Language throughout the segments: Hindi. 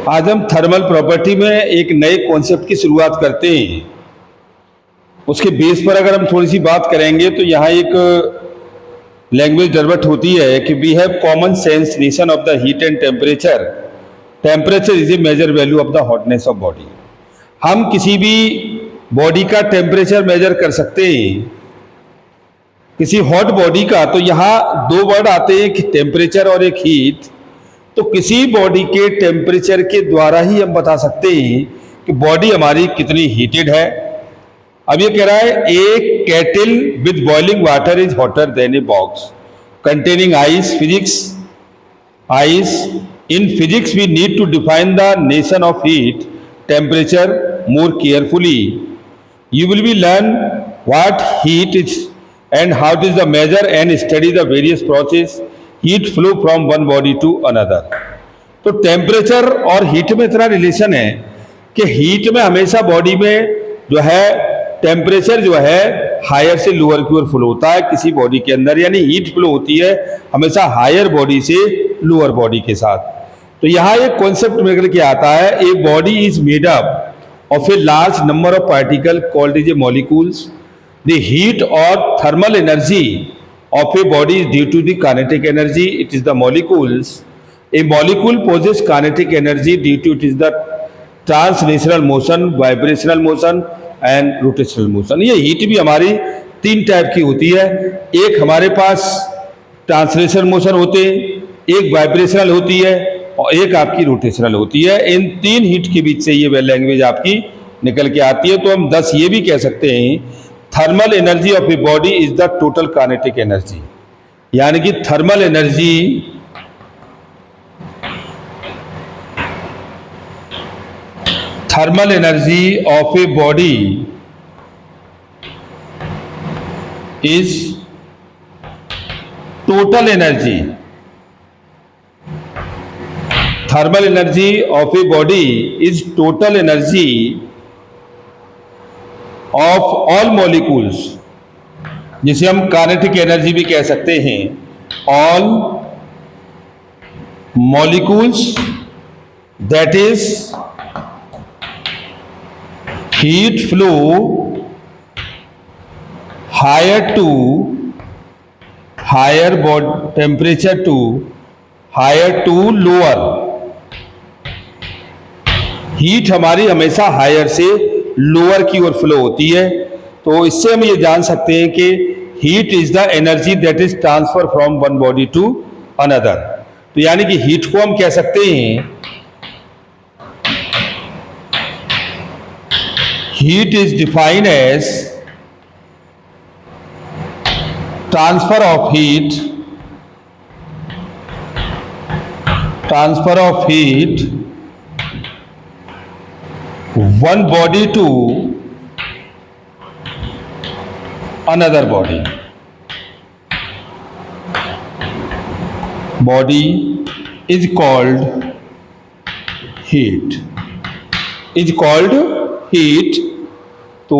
आज हम थर्मल प्रॉपर्टी में एक नए कॉन्सेप्ट की शुरुआत करते हैं। उसके बेस पर अगर हम थोड़ी सी बात करेंगे तो यहाँ एक लैंग्वेज डेवलप होती है कि we have common sense notion of the heat and temperature. Temperature is a major value of the hotness of body. हम किसी भी बॉडी का टेम्परेचर मेजर कर सकते हैं, किसी हॉट बॉडी का। तो यहाँ दो वर्ड आते हैं, एक टेम्परेचर और एक हीट। तो किसी बॉडी के टेम्परेचर के द्वारा ही हम बता सकते हैं कि बॉडी हमारी कितनी हीटेड है। अब ये कह रहा है एक kettle with boiling water is hotter than a box containing ice. Physics ice in physics we need to define the notion of heat temperature more carefully. You will be learn what heat is and how it is the measure and study the various process heat flow from one body to another. तो टेम्परेचर और हीट में इतना रिलेशन है कि हीट में हमेशा बॉडी में जो है टेम्परेचर जो है हायर से लोअर की ओर फ्लो होता है किसी बॉडी के अंदर, यानी हीट फ्लो होती है हमेशा हायर बॉडी से लोअर बॉडी के साथ। तो यहाँ एक कॉन्सेप्ट निकल के आता है, ए body is made up of a large number of particles called as molecules. The heat or thermal energy of a body is due to the kinetic energy. It is the molecules. A molecule possesses kinetic energy due to it is the translational motion, vibrational motion and rotational motion. ये heat भी हमारी तीन टाइप की होती है। एक हमारे पास ट्रांसलेशनल मोशन होते हैं, एक वाइब्रेशनल होती है और एक आपकी रोटेशनल होती है। इन तीन हीट के बीच से ये लैंग्वेज आपकी निकल के आती है। तो हम 10 ये भी कह सकते हैं, thermal energy of a body is the total kinetic energy. यानी कि thermal energy of a body is total energy. Thermal energy of a body is total energy of all molecules, जिसे हम काइनेटिक एनर्जी भी कह सकते हैं। All molecules that is heat flow higher temperature to higher to lower। Heat हमारी हमेशा हायर से लोअर की ओर फ्लो होती है। तो इससे हम ये जान सकते हैं कि heat is the energy that is transfer from one body to another. तो यानी कि हीट को हम कह सकते हैं, heat is defined as transfer of heat one body to another body is called heat। तो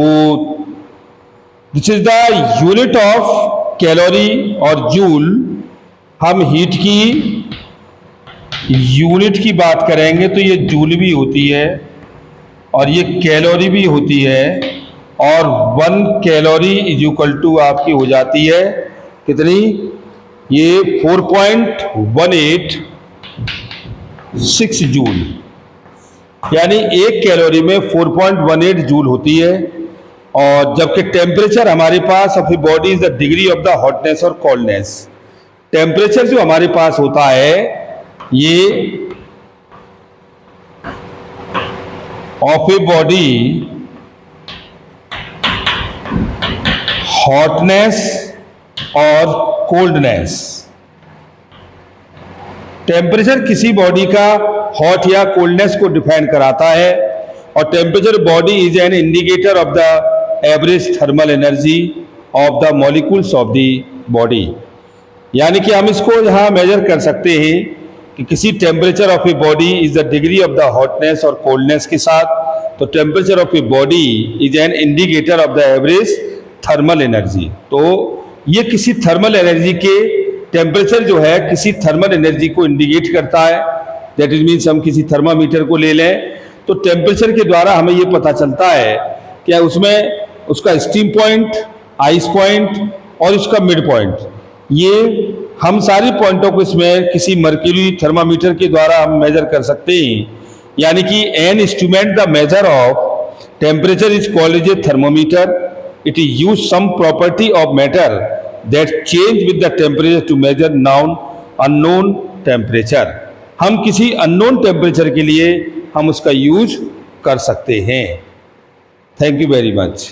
this is the unit of calorie और जूल। हम हीट की यूनिट की बात करेंगे तो ये जूल भी होती है और ये कैलोरी भी होती है। और 1 कैलोरी इज इक्वल टू आपकी हो जाती है कितनी, ये 4.186 जूल। यानी एक कैलोरी में 4.18 जूल होती है। और जबकि टेम्परेचर हमारे पास of a body is the degree of the hotness और कोल्डनेस। टेम्परेचर जो हमारे पास होता है ये of a body hotness और coldness। टेम्परेचर किसी बॉडी का हॉट या कोल्डनेस को डिफाइन कराता है। और temperature body is an indicator of the average thermal energy of the molecules of the body. यानी कि हम इसको यहाँ मेजर कर सकते हैं कि किसी temperature of a body is the degree of the hotness और कोल्डनेस के साथ। तो temperature of a body is an indicator of the average thermal energy. तो ये किसी थर्मल एनर्जी के टेम्परेचर जो है किसी थर्मल एनर्जी को इंडिकेट करता है। दैट इज मीन्स हम किसी थर्मामीटर को ले लें तो टेम्परेचर के द्वारा हमें ये पता चलता है कि उसमें उसका स्टीम पॉइंट, आइस पॉइंट और इसका मिड पॉइंट, ये हम सारी पॉइंटों को इसमें किसी मर्क्यूरी थर्मामीटर के द्वारा हम मेजर कर सकते हैं। यानी कि an instrument the measure of temperature is called as a thermometer. It is use some property of matter that change with the temperature to measure known unknown temperature. हम किसी अननोन टेम्परेचर के लिए हम उसका यूज कर सकते हैं। Thank you very much.